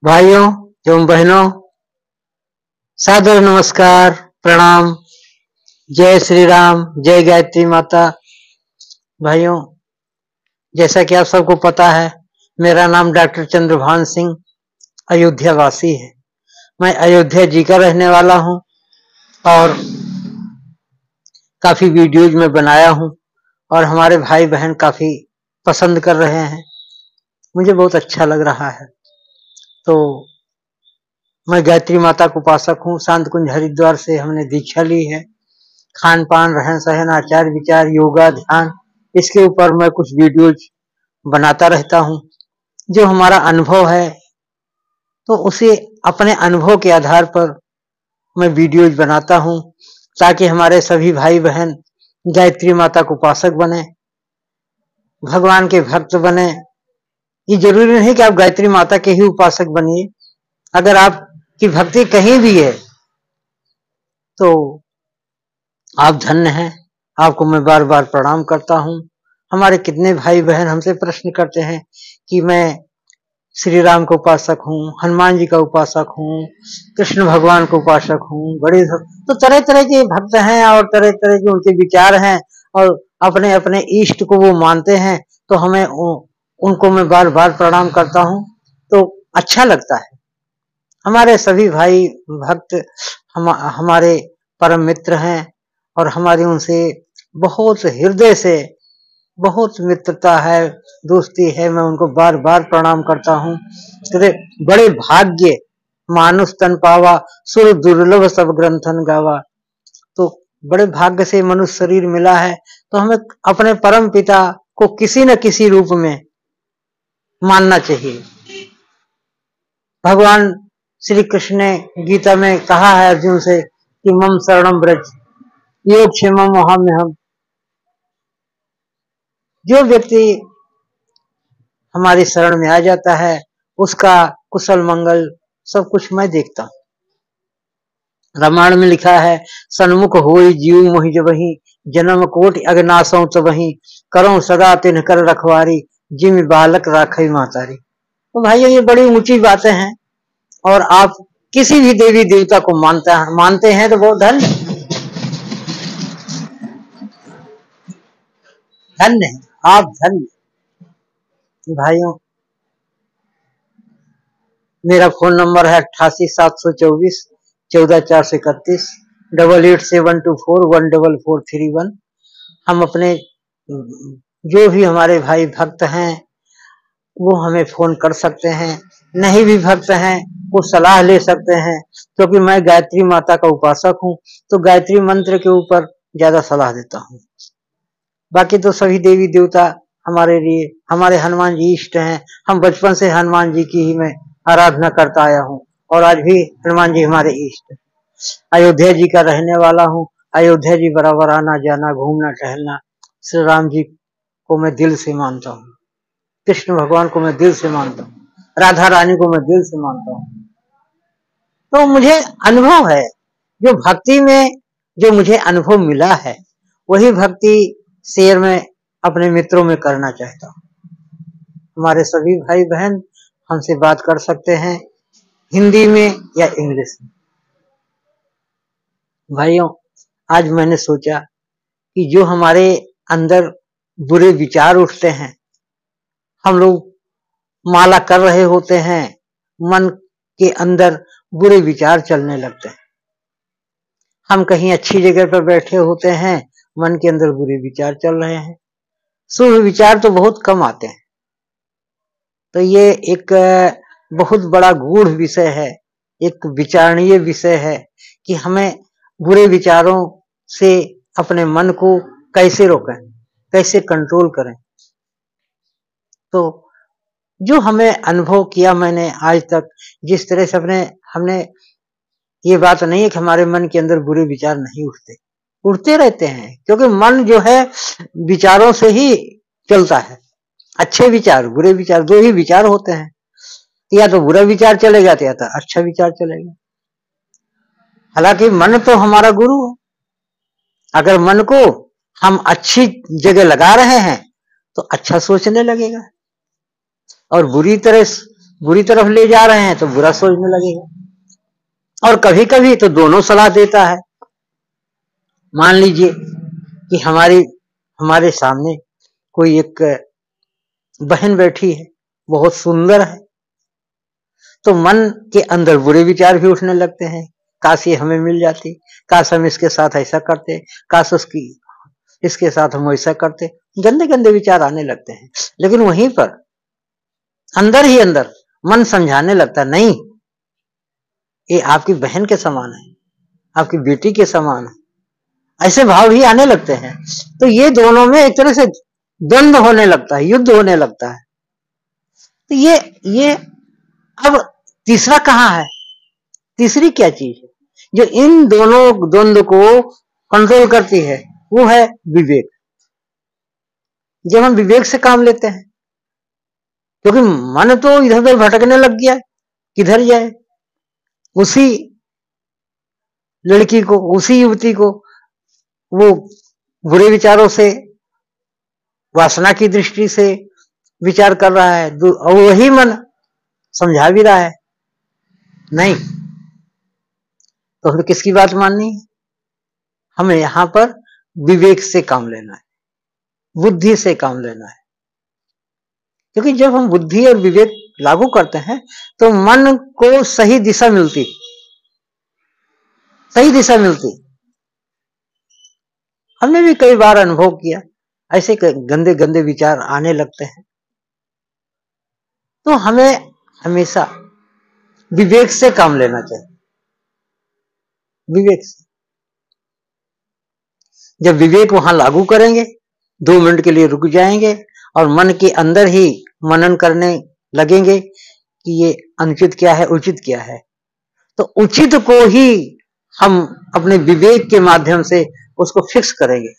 भाइयों एवं बहनों, सादर नमस्कार, प्रणाम। जय श्री राम, जय गायत्री माता। भाइयों, जैसा कि आप सबको पता है, मेरा नाम डॉक्टर चंद्रभान सिंह अयोध्या वासी है। मैं अयोध्या जी का रहने वाला हूं और काफी वीडियोज में बनाया हूं और हमारे भाई बहन काफी पसंद कर रहे हैं। मुझे बहुत अच्छा लग रहा है। तो मैं गायत्री माता का उपासक हूँ। शांत कुंज हरिद्वार से हमने दीक्षा ली है। खान पान, रहन सहन, आचार विचार, योगा, ध्यान, इसके ऊपर मैं कुछ वीडियोज बनाता रहता हूँ। जो हमारा अनुभव है तो उसे अपने अनुभव के आधार पर मैं वीडियोज बनाता हूँ, ताकि हमारे सभी भाई बहन गायत्री माता को उपासक बने, भगवान के भक्त बने। ये जरूरी नहीं कि आप गायत्री माता के ही उपासक बनिए। अगर आपकी भक्ति कहीं भी है तो आप धन्य हैं। आपको मैं बार बार प्रणाम करता हूँ। हमारे कितने भाई बहन हमसे प्रश्न करते हैं कि मैं श्री राम का उपासक हूँ, हनुमान जी का उपासक हूँ, कृष्ण भगवान का उपासक हूँ, बड़े तो तरह तरह के भक्त हैं और तरह तरह के उनके विचार हैं और अपने अपने इष्ट को वो मानते हैं। तो हमें उनको मैं बार बार प्रणाम करता हूँ, तो अच्छा लगता है। हमारे सभी भाई भक्त हमारे परम मित्र हैं और हमारी उनसे बहुत हृदय से बहुत मित्रता है, दोस्ती है। मैं उनको बार बार प्रणाम करता हूँ। बड़े भाग्य मानुष तन पावा, सुर दुर्लभ सब ग्रंथन गावा। तो बड़े भाग्य से मनुष्य शरीर मिला है, तो हमें अपने परम पिता को किसी न किसी रूप में मानना चाहिए। भगवान श्री कृष्ण ने गीता में कहा है अर्जुन से कि मम शरणम ब्रज योग क्षेमम वहाम्यहम्। जो व्यक्ति हमारी शरण में आ जाता है उसका कुशल मंगल सब कुछ मैं देखता हूँ। रामायण में लिखा है, सन्मुख होई जीव मोहि जबहि, जन्म कोटि अगनासों तबहि, करो सदा तिन्ह कर रखवारी, जिम बालक राखई मातारी। तो भाइयों, ये बड़ी ऊंची बातें हैं और आप किसी भी देवी देवता को मानते हैं तो बहुत धन्य है, आप धन्य। भाइयों, मेरा फोन नंबर है 88,724,14,431, 88,724,14431। हम अपने जो भी हमारे भाई भक्त हैं वो हमें फोन कर सकते हैं, नहीं भी भक्त हैं वो सलाह ले सकते हैं, क्योंकि मैं गायत्री माता का उपासक हूँ तो गायत्री मंत्र के ऊपर ज्यादा सलाह देता हूँ। बाकी तो सभी देवी देवता हमारे लिए, हमारे हनुमान जी इष्ट हैं। हम बचपन से हनुमान जी की ही मैं आराधना करता आया हूँ और आज भी हनुमान जी हमारे इष्ट हैं। अयोध्या जी का रहने वाला हूँ। अयोध्या जी बराबर आना जाना, घूमना टहलना। श्री राम जी को मैं दिल से मानता हूँ, कृष्ण भगवान को मैं दिल से मानता हूँ, राधा रानी को मैं दिल से मानता हूँ। तो मुझे अनुभव है, जो भक्ति में जो मुझे अनुभव मिला है वही भक्ति शेयर में अपने मित्रों में करना चाहता हूँ। हमारे सभी भाई बहन हमसे बात कर सकते हैं हिंदी में या इंग्लिश में। भाइयों, आज मैंने सोचा कि जो हमारे अंदर बुरे विचार उठते हैं, हम लोग माला कर रहे होते हैं, मन के अंदर बुरे विचार चलने लगते हैं। हम कहीं अच्छी जगह पर बैठे होते हैं, मन के अंदर बुरे विचार चल रहे हैं, शुभ विचार तो बहुत कम आते हैं। तो ये एक बहुत बड़ा गूढ़ विषय है, एक विचारणीय विषय है कि हमें बुरे विचारों से अपने मन को कैसे रोकें, कैसे कंट्रोल करें। तो जो हमें अनुभव किया मैंने आज तक, जिस तरह से हमने ये बात नहीं है कि हमारे मन के अंदर बुरे विचार नहीं उठते रहते हैं, क्योंकि मन जो है विचारों से ही चलता है। अच्छे विचार, बुरे विचार, दो ही विचार होते हैं, या तो बुरा विचार चलेगा या तो अच्छा विचार चलेगा। हालांकि मन तो हमारा गुरु है। अगर मन को हम अच्छी जगह लगा रहे हैं तो अच्छा सोचने लगेगा, और बुरी तरह बुरी तरफ ले जा रहे हैं तो बुरा सोचने लगेगा। और कभी कभी तो दोनों सलाह देता है। मान लीजिए कि हमारे सामने कोई एक बहन बैठी है, बहुत सुंदर है, तो मन के अंदर बुरे विचार भी उठने लगते हैं। काश ये हमें मिल जाती, काश हम इसके साथ ऐसा करते, काश इसके साथ हम ऐसा करते। गंदे गंदे विचार आने लगते हैं। लेकिन वहीं पर अंदर ही अंदर मन समझाने लगता है, नहीं, ये आपकी बहन के समान है, आपकी बेटी के समान है। ऐसे भाव ही आने लगते हैं। तो ये दोनों में एक तरह से द्वंद्व होने लगता है, युद्ध होने लगता है। तो ये अब तीसरा कहां है? तीसरी क्या चीज है जो इन दोनों द्वंद्व को कंट्रोल करती है? वो है विवेक। जब हम विवेक से काम लेते हैं, क्योंकि मन तो इधर उधर भटकने लग गया, किधर जाए? उसी लड़की को, उसी युवती को वो बुरे विचारों से, वासना की दृष्टि से विचार कर रहा है, और वही मन समझा भी रहा है। नहीं, तो हमें किसकी बात माननी है? हमें यहां पर विवेक से काम लेना है, बुद्धि से काम लेना है। क्योंकि जब हम बुद्धि और विवेक लागू करते हैं तो मन को सही दिशा मिलती, सही दिशा मिलती। हमने भी कई बार अनुभव किया, ऐसे गंदे गंदे विचार आने लगते हैं। तो हमें हमेशा विवेक से काम लेना चाहिए, विवेक से। जब विवेक वहां लागू करेंगे, 2 मिनट के लिए रुक जाएंगे और मन के अंदर ही मनन करने लगेंगे कि ये अनुचित क्या है, उचित क्या है। तो उचित को ही हम अपने विवेक के माध्यम से उसको फिक्स करेंगे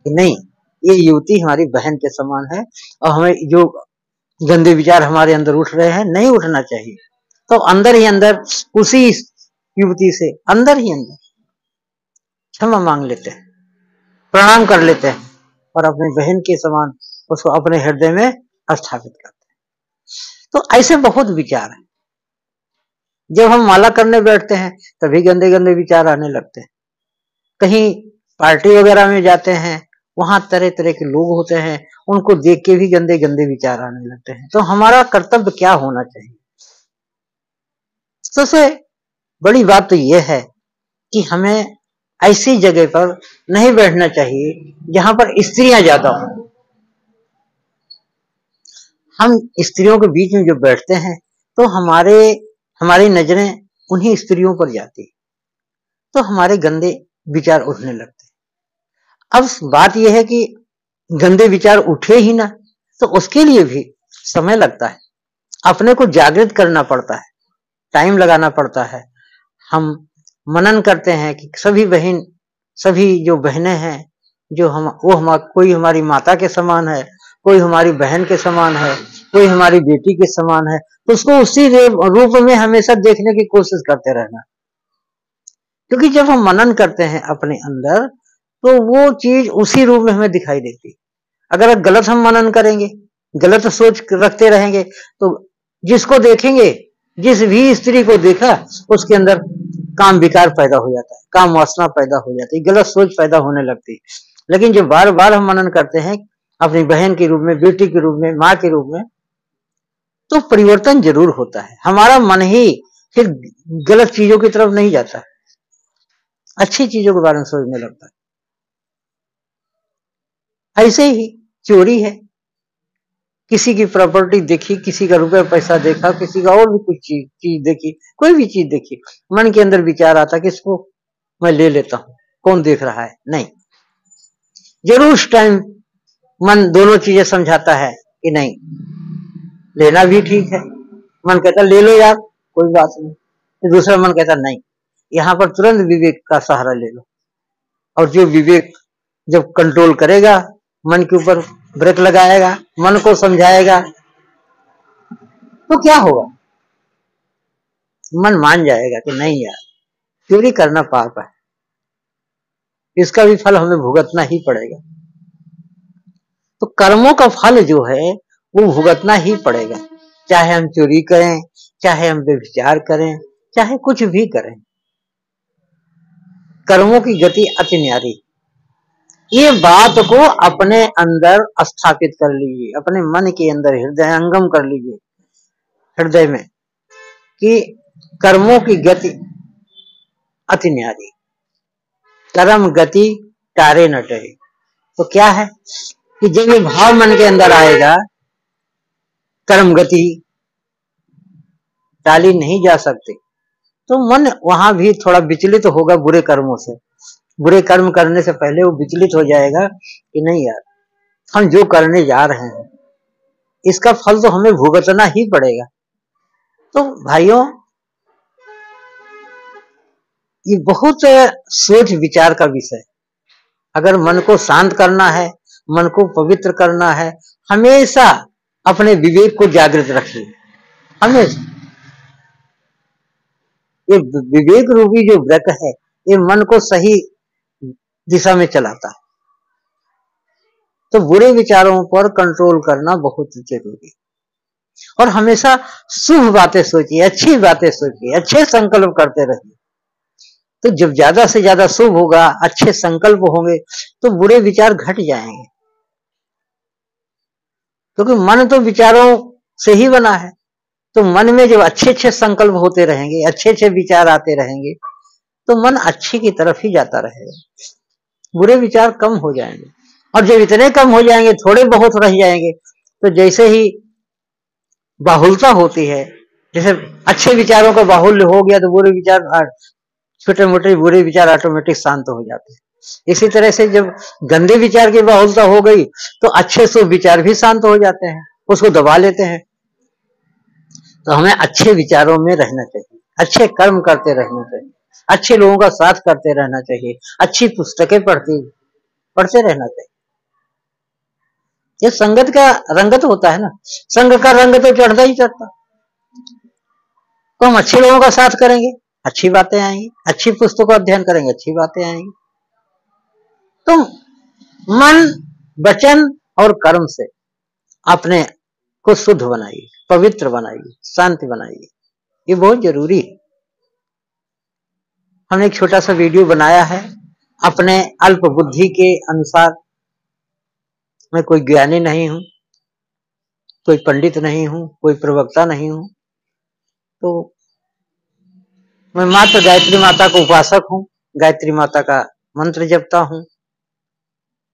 कि नहीं, ये युवती हमारी बहन के समान है और हमें जो गंदे विचार हमारे अंदर उठ रहे हैं, नहीं उठना चाहिए। तो अंदर ही अंदर उसी युवती से अंदर ही अंदर क्षमा मांग लेते हैं, प्रणाम कर लेते हैं और अपनी बहन के समान उसको अपने हृदय में स्थापित करते हैं। तो ऐसे बहुत विचार हैं। जब हम माला करने बैठते हैं तभी गंदे गंदे विचार आने लगते हैं। कहीं पार्टी वगैरह में जाते हैं, वहां तरह तरह के लोग होते हैं, उनको देख के भी गंदे गंदे विचार आने लगते हैं। तो हमारा कर्तव्य क्या होना चाहिए? सबसे बड़ी बात तो यह है कि हमें ऐसी जगह पर नहीं बैठना चाहिए जहां पर स्त्रियां ज्यादा हो। हम स्त्रियों के बीच में जो बैठते हैं तो हमारी नजरें उन्हीं स्त्रियों पर जाती है, तो हमारे गंदे विचार उठने लगते हैं। अब बात यह है कि गंदे विचार उठे ही ना, तो उसके लिए भी समय लगता है, अपने को जागृत करना पड़ता है, टाइम लगाना पड़ता है। हम मनन करते हैं कि सभी जो बहनें हैं, कोई हमारी माता के समान है, कोई हमारी बहन के समान है, कोई हमारी बेटी के समान है, तो उसको उसी रूप में हमेशा देखने की कोशिश करते रहना। क्योंकि जब हम मनन करते हैं अपने अंदर, तो वो चीज उसी रूप में हमें दिखाई देती। अगर गलत हम मनन करेंगे, गलत सोच रखते रहेंगे, तो जिसको देखेंगे, जिस भी स्त्री को देखा, उसके अंदर काम विकार पैदा हो जाता है, काम वासना पैदा हो जाती है, गलत सोच पैदा होने लगती है। लेकिन जब बार बार हम मनन करते हैं अपनी बहन के रूप में, बेटी के रूप में, माँ के रूप में, तो परिवर्तन जरूर होता है। हमारा मन ही फिर गलत चीजों की तरफ नहीं जाता है, अच्छी चीजों के बारे में सोचने लगता है। ऐसे ही चोरी है, किसी की प्रॉपर्टी देखी, किसी का रुपया पैसा देखा, किसी का और भी कुछ चीज देखी, कोई भी चीज देखी, मन के अंदर विचार आता कि इसको मैं ले लेता हूं, कौन देख रहा है। नहीं, जरूर उस टाइम मन दोनों चीजें समझाता है कि नहीं, लेना भी ठीक है। मन कहता ले लो यार, कोई बात नहीं। फिर दूसरा मन कहता नहीं, यहां पर तुरंत विवेक का सहारा ले लो। और जो विवेक जब कंट्रोल करेगा, मन के ऊपर ब्रेक लगाएगा, मन को समझाएगा, तो क्या होगा? मन मान जाएगा कि नहीं यार, चोरी करना पाप है, इसका भी फल हमें भुगतना ही पड़ेगा। तो कर्मों का फल जो है वो भुगतना ही पड़ेगा। चाहे हम चोरी करें, चाहे हम व्यभिचार करें, चाहे कुछ भी करें, कर्मों की गति अति न्यारी। ये बात को अपने अंदर स्थापित कर लीजिए, अपने मन के अंदर हृदयंगम कर लीजिए, हृदय में, कि कर्मों की गति अति न्यारी, कर्म गति टारे न टरे। तो क्या है कि जब ये भाव मन के अंदर आएगा, कर्म गति टाली नहीं जा सकती, तो मन वहां भी थोड़ा विचलित होगा बुरे कर्मों से। बुरे कर्म करने से पहले वो विचलित हो जाएगा कि नहीं यार, हम जो करने जा रहे हैं इसका फल तो हमें भुगतना ही पड़ेगा। तो भाइयों, ये बहुत सोच विचार का विषय। अगर मन को शांत करना है, मन को पवित्र करना है, हमेशा अपने विवेक को जागृत रखिए। हमेशा ये विवेक रूपी जो व्रत है, ये मन को सही दिशा में चलाता है। तो बुरे विचारों पर कंट्रोल करना बहुत जरूरी है। और हमेशा शुभ बातें सोचिए, अच्छी बातें सोचिए, अच्छे संकल्प करते रहिए। तो जब ज्यादा से ज्यादा शुभ होगा, अच्छे संकल्प होंगे, तो बुरे विचार घट जाएंगे। क्योंकि मन तो विचारों से ही बना है। तो मन में जब अच्छे अच्छे संकल्प होते रहेंगे, अच्छे अच्छे विचार आते रहेंगे, तो मन अच्छे की तरफ ही जाता रहेगा, बुरे विचार कम हो जाएंगे। और जब इतने कम हो जाएंगे, थोड़े बहुत रह जाएंगे, तो जैसे ही बाहुलता होती है, जैसे अच्छे विचारों का बाहुल्य हो गया, तो बुरे विचार, छोटे मोटे बुरे विचार ऑटोमेटिक शांत हो जाते हैं। इसी तरह से जब गंदे विचार की बाहुलता हो गई, तो अच्छे शुभ विचार भी शांत हो जाते हैं, उसको दबा लेते हैं। तो हमें अच्छे विचारों में रहना चाहिए, अच्छे कर्म करते रहना चाहिए, अच्छे लोगों का साथ करते रहना चाहिए, अच्छी पुस्तकें पढ़ते रहना चाहिए। ये संगत का रंगत होता है ना, संग का रंग तो चढ़ता ही चढ़ता। तो हम अच्छे लोगों का साथ करेंगे, अच्छी बातें आएंगी, अच्छी पुस्तकों का अध्ययन करेंगे, अच्छी बातें आएंगी। तो मन, वचन और कर्म से अपने को शुद्ध बनाइए, पवित्र बनाइए, शांति बनाइए। ये बहुत जरूरी है। हमने एक छोटा सा वीडियो बनाया है अपने अल्प बुद्धि के अनुसार। मैं कोई ज्ञानी नहीं हूं, कोई पंडित नहीं हूं, कोई प्रवक्ता नहीं हूं। तो मैं मात्र गायत्री माता का उपासक हूं, गायत्री माता का मंत्र जपता हूं,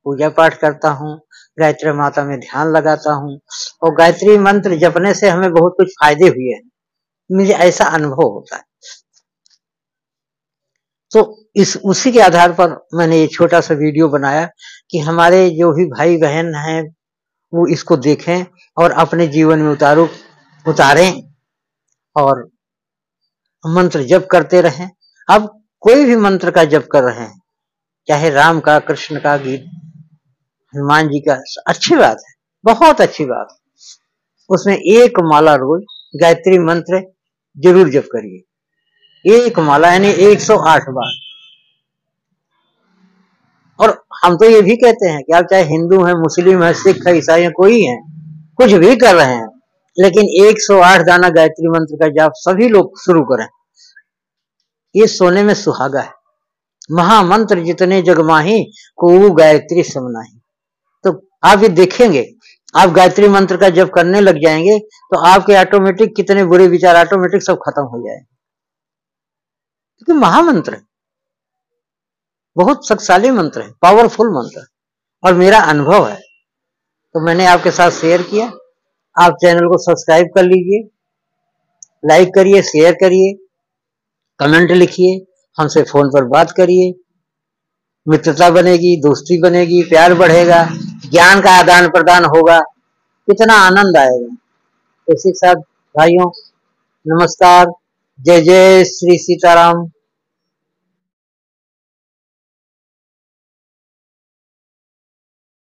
पूजा पाठ करता हूं, गायत्री माता में ध्यान लगाता हूं, और गायत्री मंत्र जपने से हमें बहुत कुछ फायदे हुए हैं, मुझे ऐसा अनुभव होता है। तो उसी के आधार पर मैंने ये छोटा सा वीडियो बनाया कि हमारे जो भी भाई बहन हैं वो इसको देखें और अपने जीवन में उतारें और मंत्र जप करते रहें। अब कोई भी मंत्र का जप कर रहे हैं, चाहे राम का, कृष्ण का, गीत, हनुमान जी का, अच्छी बात है, बहुत अच्छी बात है। उसमें एक माला रोज गायत्री मंत्र जरूर जप करिए, एक माला यानी 108 बार। और हम तो ये भी कहते हैं कि आप चाहे हिंदू हैं, मुस्लिम हैं, सिख है, ईसाई हैं, कोई है, कुछ भी कर रहे हैं, लेकिन 108 दाना गायत्री मंत्र का जाप सभी लोग शुरू करें। ये सोने में सुहागा है। महामंत्र जितने जग माही, को गायत्री समनाही। तो आप ये देखेंगे, आप गायत्री मंत्र का जप करने लग जाएंगे, तो आपके ऑटोमेटिक कितने बुरे विचार ऑटोमेटिक सब खत्म हो जाएंगे, क्योंकि महामंत्र है, बहुत शक्तिशाली मंत्र है, पावरफुल मंत्र है, और मेरा अनुभव है, तो मैंने आपके साथ शेयर किया। आप चैनल को सब्सक्राइब कर लीजिए, लाइक करिए, शेयर करिए, कमेंट लिखिए, हमसे फोन पर बात करिए, मित्रता बनेगी, दोस्ती बनेगी, प्यार बढ़ेगा, ज्ञान का आदान प्रदान होगा, कितना आनंद आएगा। तो इसी के साथ भाइयों, नमस्कार, जय जय श्री सीताराम।